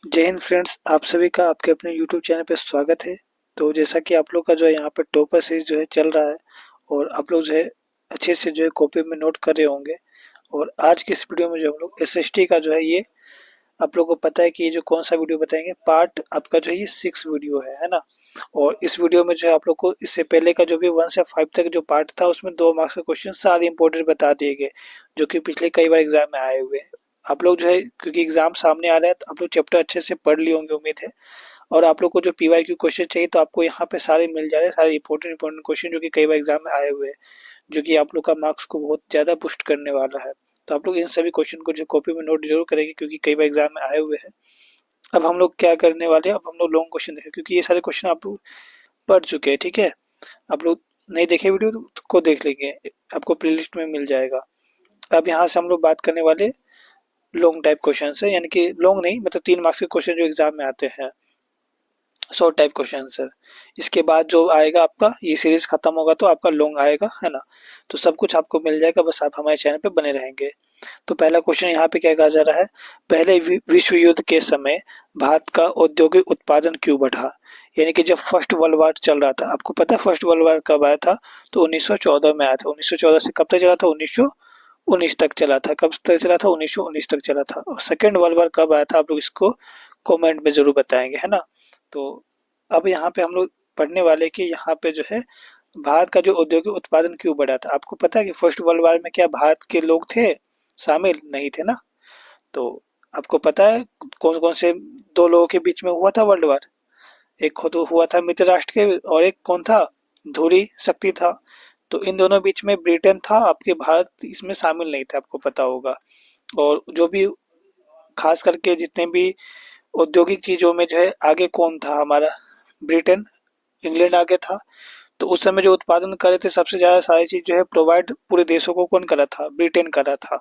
जय हिंद फ्रेंड्स, आप सभी का आपके अपने यूट्यूब चैनल पे स्वागत है। तो जैसा कि आप लोग का जो है यहाँ पे टॉपर सीरीज जो है चल रहा है और आप लोग जो है अच्छे से जो है कॉपी में नोट कर रहे होंगे। और आज की इस वीडियो में जो हम लोग एसएसटी का जो है ये आप लोगों को पता है कि ये जो कौन सा वीडियो बताएंगे, पार्ट आपका जो है ये 6 वीडियो है ना। और इस वीडियो में जो है आप लोग को इससे पहले का जो भी 1 से 5 तक जो पार्ट था उसमें 2 मार्क्स के क्वेश्चन सारे इंपॉर्टेंट बता दिए गए, जो कि पिछले कई बार एग्जाम में आए हुए हैं। आप लोग जो है क्योंकि एग्जाम सामने आ रहा है तो आप लोग चैप्टर अच्छे से पढ़ लिए होंगे उम्मीद है। और आप लोग को जो पीवाईक्यू क्वेश्चन चाहिए तो आपको यहाँ पे सारे मिल जा रहे हैं, सारे इंपॉर्टेंट क्वेश्चन जो कि कई बार एग्जाम में आए हुए हैं, जो कि आप लोग का मार्क्स को बहुत ज़्यादा पुस्ट करने वाला है। तो आप लोग इन सभी क्वेश्चन को जो कॉपी में नोट जरूर करेंगे क्योंकि कई बार एग्जाम में आए हुए हैं। अब हम लोग क्या करने वाले हैं, अब हम लोग लॉन्ग क्वेश्चन देखें क्योंकि ये सारे क्वेश्चन आप लोग पढ़ चुके हैं। ठीक है, आप लोग नहीं देखे वीडियो तो को देख लेंगे, आपको प्लेलिस्ट में मिल जाएगा। अब यहाँ से हम लोग बात करने वाले लॉन्ग टाइप क्वेश्चन है, यानी कि लॉन्ग नहीं मतलब 3 मार्क्स के क्वेश्चन जो एग्जाम में आते हैं, शॉर्ट टाइप क्वेश्चन आंसर। इसके बाद जो आएगा आपका ये सीरीज खत्म होगा तो आपका लॉन्ग आएगा, है ना। तो सब कुछ आपको मिल जाएगा, बस आप हमारे चैनल पे बने रहेंगे। तो पहला क्वेश्चन यहाँ पे क्या कहा जा रहा है, पहले विश्व युद्ध के समय भारत का औद्योगिक उत्पादन क्यों बढ़ा। यानी कि जब फर्स्ट वर्ल्ड वार चल रहा था, आपको पता है फर्स्ट वर्ल्ड वार कब आया था, तो 1914 में आया था। 1914 से कब तक चला था, 1919 तक चला था। कब तक चला था, 1919 तक चला था। और सेकेंड वर्ल्ड वार कब आया था, आप लोग इसको कमेंट में जरूर बताएंगे, है ना। तो अब यहाँ पे हम लोग पढ़ने वाले कि यहाँ पे जो है भारत का जो औद्योगिक उत्पादन क्यों बढ़ा था। आपको पता है कि फर्स्ट वर्ल्ड वार में क्या भारत के लोग थे शामिल, नहीं थे ना। तो आपको पता है कौन कौन से दो लोगों के बीच में हुआ था वर्ल्ड वार। एक तो हुआ था मित्र राष्ट्र के और एक कौन था, धुरी शक्ति था। तो इन दोनों बीच में ब्रिटेन था, आपके भारत इसमें शामिल नहीं था, आपको पता होगा। और जो भी खास करके जितने भी औद्योगिक चीजों में जो है आगे कौन था हमारा, ब्रिटेन, इंग्लैंड आगे था। तो उस समय जो उत्पादन कर रहे थे सबसे ज्यादा सारी चीज जो है प्रोवाइड पूरे देशों को कौन कर रहा था, ब्रिटेन कर रहा था।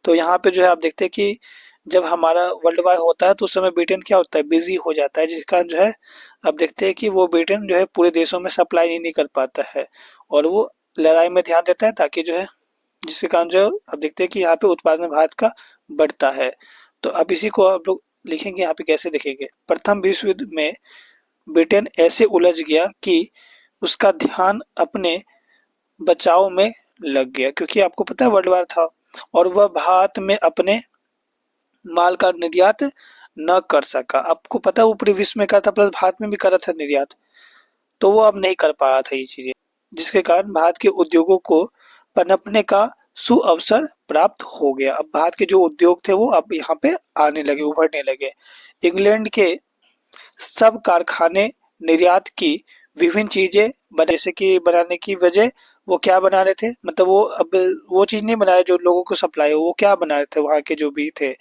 तो यहाँ पे जो है आप देखते हैं कि जब हमारा वर्ल्ड वार होता है तो उस समय ब्रिटेन क्या होता है, बिजी हो जाता है, जिस कारण जो है आप देखते हैं कि वो ब्रिटेन जो है पूरे देशों में सप्लाई नहीं कर पाता है और वो लड़ाई में ध्यान देता है, ताकि जो है जिसके कारण जो आप देखते हैं कि यहाँ पे उत्पादन भारत का बढ़ता है। तो अब इसी को आप लोग लिखेंगे यहाँ पे, कैसे लिखेंगे, प्रथम विश्व युद्ध में ब्रिटेन ऐसे उलझ गया कि उसका ध्यान अपने बचाव में लग गया, क्योंकि आपको पता है वर्ल्ड वार था और वह भारत में अपने माल का निर्यात न कर सका। आपको पता है वो पूरे विश्व में कर था, प्लस भारत में भी कर रहा था निर्यात, तो वो अब नहीं कर पा रहा था ये चीजें, जिसके कारण भारत के उद्योगों को पनपने का सुअवसर प्राप्त हो गया। अब भारत के जो उद्योग थे वो अब यहाँ पे आने लगे, उभरने लगे। इंग्लैंड के सब कारखाने निर्यात की विभिन्न चीजें बने, जैसे कि बनाने की वजह वो क्या बना रहे थे, मतलब वो अब वो चीज नहीं बना रहे जो लोगों को सप्लाई हो, वो क्या बना रहे थे वहां के जो भी थे,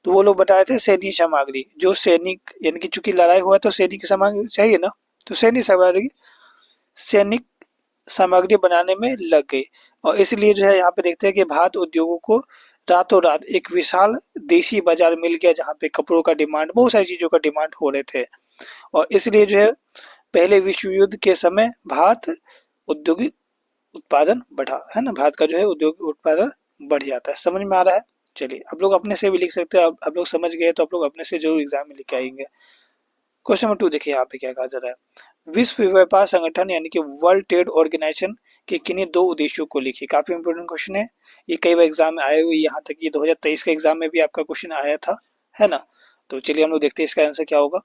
तो वो लोग बना रहे थे सैनिक सामग्री। जो सैनिक यानी कि चूंकि लड़ाई हुआ तो सैनिक सामग्री चाहिए ना, तो सैनिक सामग्री बनाने में लग गई। और इसलिए जो है यहाँ पे देखते हैं कि भारत उद्योगों को रातों रात एक विशाल देशी बाजार मिल गया, जहाँ पे कपड़ों का डिमांड, बहुत सारी चीजों का डिमांड हो रहे थे। और इसलिए जो है पहले विश्व युद्ध के समय भारत औद्योगिक उत्पादन बढ़ा, है ना, भारत का जो है औद्योगिक उत्पादन बढ़ जाता है। समझ में आ रहा है। चलिए आप लोग अपने से भी लिख सकते हैं, आप लोग समझ गए तो आप लोग अपने से जरूर एग्जाम में लिख आएंगे। क्वेश्चन नंबर 2 देखिए यहाँ पे क्या कहा जा रहा है, विश्व व्यापार संगठन यानी कि वर्ल्ड ट्रेड ऑर्गेनाइजेशन के किन्हीं दो उद्देश्यों को लिखिए। काफी इंपोर्टेंट क्वेश्चन है, ये कई बार एग्जाम में आए हुए, यहाँ तक कि 2023 के एग्जाम में भी आपका क्वेश्चन आया था, है ना। तो चलिए हम लोग देखते हैं इसका आंसर क्या होगा,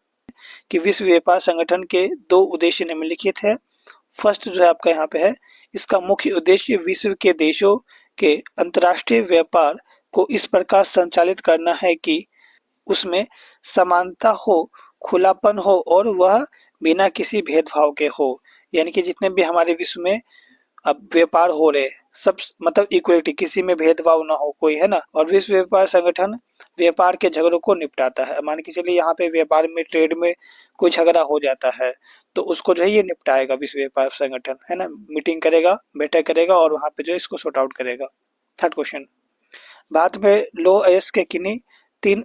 कि विश्व व्यापार संगठन के दो उद्देश्य निम्नलिखित है। फर्स्ट जो है आपका यहाँ पे है, इसका मुख्य उद्देश्य विश्व के देशों के अंतर्राष्ट्रीय व्यापार को इस प्रकार संचालित करना है कि उसमें समानता हो, खुलापन हो और वह बिना किसी भेदभाव के हो। यानी कि जितने भी हमारे विश्व में अब व्यापार हो रहे सब मतलब इक्वलिटी, किसी में भेदभाव ना हो कोई, है ना। और विश्व व्यापार संगठन व्यापार के झगड़ों को निपटाता है। मान के चलिए यहाँ पे व्यापार में, ट्रेड में कोई झगड़ा हो जाता है तो उसको जो है ये निपटाएगा विश्व व्यापार संगठन, है ना। मीटिंग करेगा, बैठक करेगा और वहां पे जो है इसको सॉर्ट आउट करेगा। थर्ड क्वेश्चन, भारत में लो अयस्क के किन्हीं 3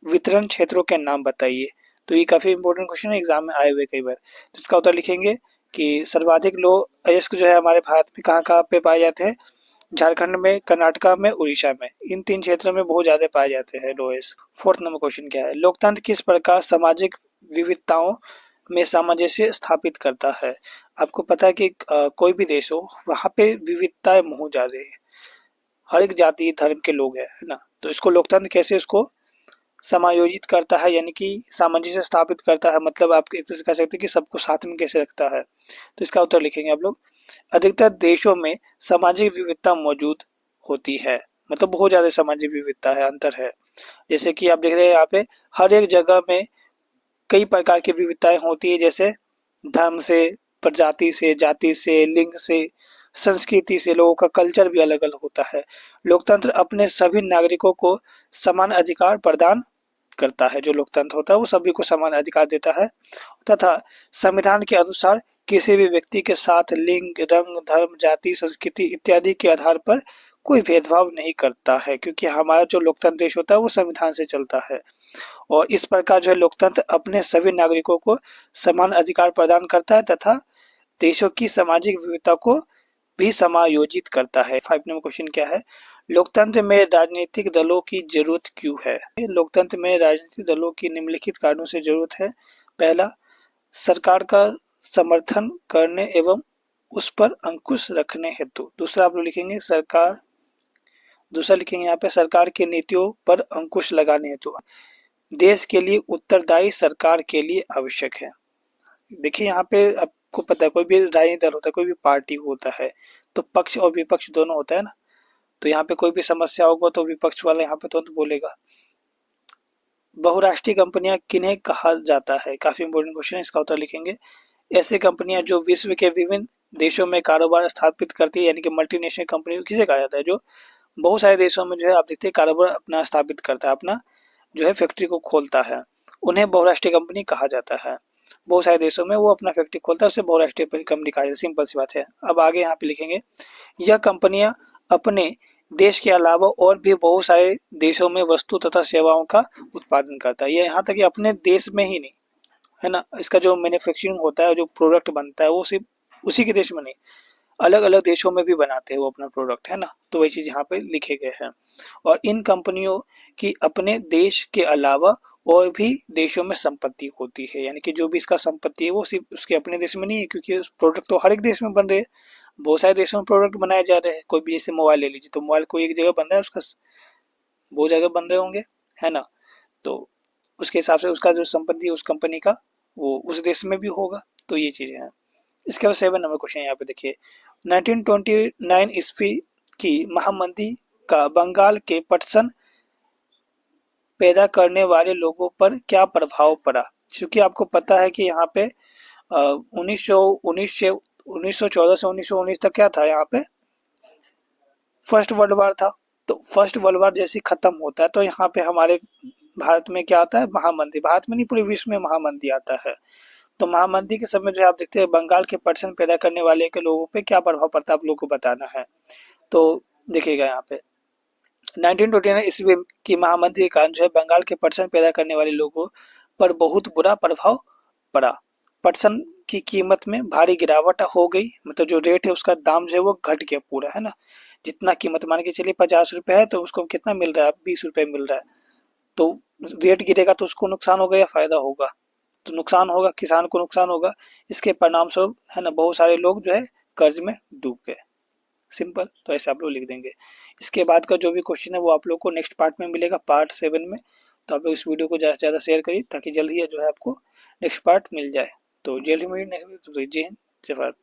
वितरण क्षेत्रों के नाम बताइए। तो ये काफी इंपॉर्टेंट क्वेश्चन है, एग्जाम में आए हुए कई बार। तो इसका उत्तर लिखेंगे कि सर्वाधिक लो अयस्क जो है हमारे भारत में कहाँ कहाँ पे पाए जाते हैं, झारखंड में, कर्नाटका में, उड़ीसा में, इन 3 क्षेत्रों में बहुत ज़्यादा पाए जाते हैं लोएस। 4th नंबर क्वेश्चन क्या है? लोकतंत्र किस प्रकार सामाजिक विविधताओं में सामंजस्य स्थापित करता है? आपको पता है कि कोई भी देश हो, वहाँ पे विविधताएँ बहुत ज़्यादा है। हर एक जाति धर्म के लोग हैं, है ना? तो इसको लोकतंत्र कैसे उसको समायोजित करता है, यानी कि सामंजस्य स्थापित करता है, मतलब आप एक तरह से कह सकते हैं कि सबको साथ में कैसे रखता है। तो इसका उत्तर लिखेंगे आप लोग। अधिकतर देशों में सामाजिक विविधता मौजूद होती है, मतलब बहुत ज्यादा सामाजिक विविधता है, अंतर है। जैसे कि आप देख रहे हैं यहाँ पे हर एक जगह में कई प्रकार की विविधताएं होती है, जैसे धर्म से, प्रजाति से, जाति से, लिंग से, संस्कृति से, लोगों का कल्चर भी अलग अलग होता है। लोकतंत्र अपने सभी नागरिकों को समान अधिकार प्रदान करता है। जो लोकतंत्र होता है वो सभी को समान अधिकार देता है तथा संविधान के अनुसार किसी भी व्यक्ति के साथ लिंग, रंग, धर्म, जाति, संस्कृति इत्यादि के आधार पर कोई भेदभाव नहीं करता है, क्योंकि हमारा जो लोकतंत्र देश होता है वो संविधान से चलता है। और इस प्रकार जो है लोकतंत्र अपने सभी नागरिकों को समान अधिकार प्रदान करता है तथा देशों की सामाजिक विविधता को भी समायोजित करता है। 5 नंबर क्वेश्चन क्या है? लोकतंत्र में राजनीतिक दलों की जरूरत क्यों है? लोकतंत्र में राजनीतिक दलों की निम्नलिखित कारणों से जरूरत है। पहला, सरकार का समर्थन करने एवं उस पर अंकुश रखने हेतु। दूसरा आप लोग लिखेंगे सरकार, दूसरा लिखेंगे यहाँ पे सरकार की नीतियों पर अंकुश लगाने हेतु। देश के लिए उत्तरदायी सरकार के लिए आवश्यक है। देखिए यहाँ पे आपको पता है कोई भी राजनीतिक दल होता है, कोई भी पार्टी होता है, तो पक्ष और विपक्ष दोनों होता है ना। तो यहाँ पे कोई भी समस्या होगा तो विपक्ष वाला यहाँ पे तुरंत बोलेगा। बहुराष्ट्रीय कंपनियां किन्हें कहा जाता है? काफी इंपोर्टेंट क्वेश्चन है, इसका उत्तर लिखेंगे। ऐसी कंपनियां जो विश्व के विभिन्न देशों में कारोबार स्थापित करती है, यानी कि मल्टीनेशनल कंपनी किसे कहा जाता है? जो बहुत सारे देशों में जो है आप देखते हैं कारोबार अपना स्थापित करता है, अपना जो है फैक्ट्री को खोलता है, उन्हें बहुराष्ट्रीय कंपनी कहा जाता है। बहुत सारे देशों में वो अपना फैक्ट्री खोलता है, उसे बहुराष्ट्रीय कंपनी कहा जाता है। सिंपल सी बात है। अब आगे यहाँ पे लिखेंगे, यह कंपनियां अपने देश के अलावा और भी बहुत सारे देशों में वस्तु तथा सेवाओं का उत्पादन करता है। ये यहाँ तक कि अपने देश में ही नहीं, है ना, इसका जो मैन्युफैक्चरिंग होता है, जो प्रोडक्ट बनता है, वो सिर्फ उसी के देश में नहीं, अलग अलग देशों में भी बनाते हैं वो अपना प्रोडक्ट, है ना। तो वही चीज यहाँ पे लिखे गए हैं। और इन कंपनियों की अपने देश के अलावा और भी देशों में संपत्ति होती है, यानी कि जो भी इसका संपत्ति है वो सिर्फ उसके अपने देश में नहीं है, क्योंकि प्रोडक्ट तो हर एक देश में बन रहे हैं। बहुत सारे देशों में प्रोडक्ट बनाए जा रहे हैं। कोई भी जैसे मोबाइल ले लीजिए, तो मोबाइल कोई एक जगह बन रहा है, उसका बहुत जगह बन रहे होंगे, है ना। तो उसके हिसाब से उसका जो संपत्ति है उस कंपनी का, वो उस देश में भी होगा। तो ये चीजें हैं। इसके बाद 7 नंबर क्वेश्चन यहाँ पे देखिए, 1929 ईस्वी की महामंदी का बंगाल के पटसन पैदा करने वाले लोगों पर क्या प्रभाव पड़ा? क्योंकि आपको पता है कि यहाँ पे 1914 से 1919 तक क्या था यहाँ पे, फर्स्ट वर्ल्ड वार था। तो फर्स्ट वर्ल्ड वार जैसे खत्म होता है तो यहाँ पे हमारे भारत में क्या आता है, महामंदी। भारत में नहीं, पूरे विश्व में महामंदी आता है। तो महामंदी के समय जो है आप देखते हैं बंगाल के पटसन पैदा करने वाले के लोगों पे क्या प्रभाव पड़ता है, आप लोगों को बताना है। तो देखिएगा यहाँ पे 1929 ईस्वी की महामंदी के कारण जो है बंगाल के पटसन पैदा करने वाले लोगों पर बहुत बुरा प्रभाव पड़ा। पटसन की कीमत में भारी गिरावट हो गई, मतलब जो रेट है उसका दाम जो है वो घट गया पूरा, है ना। जितना कीमत मान के चलिए 50 रुपए है तो उसको कितना मिल रहा है, 20 रुपए मिल रहा है। तो रेट गिरेगा तो उसको नुकसान होगा या फायदा होगा? तो नुकसान होगा, किसान को नुकसान होगा। इसके परिणाम स्वरूप, है ना, बहुत सारे लोग जो है कर्ज में डूब गए। सिंपल। तो ऐसे आप लोग लिख देंगे। इसके बाद का जो भी क्वेश्चन है वो आप लोग को नेक्स्ट पार्ट में मिलेगा, पार्ट 7 में। तो आप लोग इस वीडियो को ज़्यादा से ज़्यादा शेयर करिए ताकि जल्द ही जो है आपको नेक्स्ट पार्ट मिल जाए। तो जल्द ही मिलेंगे नेक्स्ट। जय हिंद, जय भारत।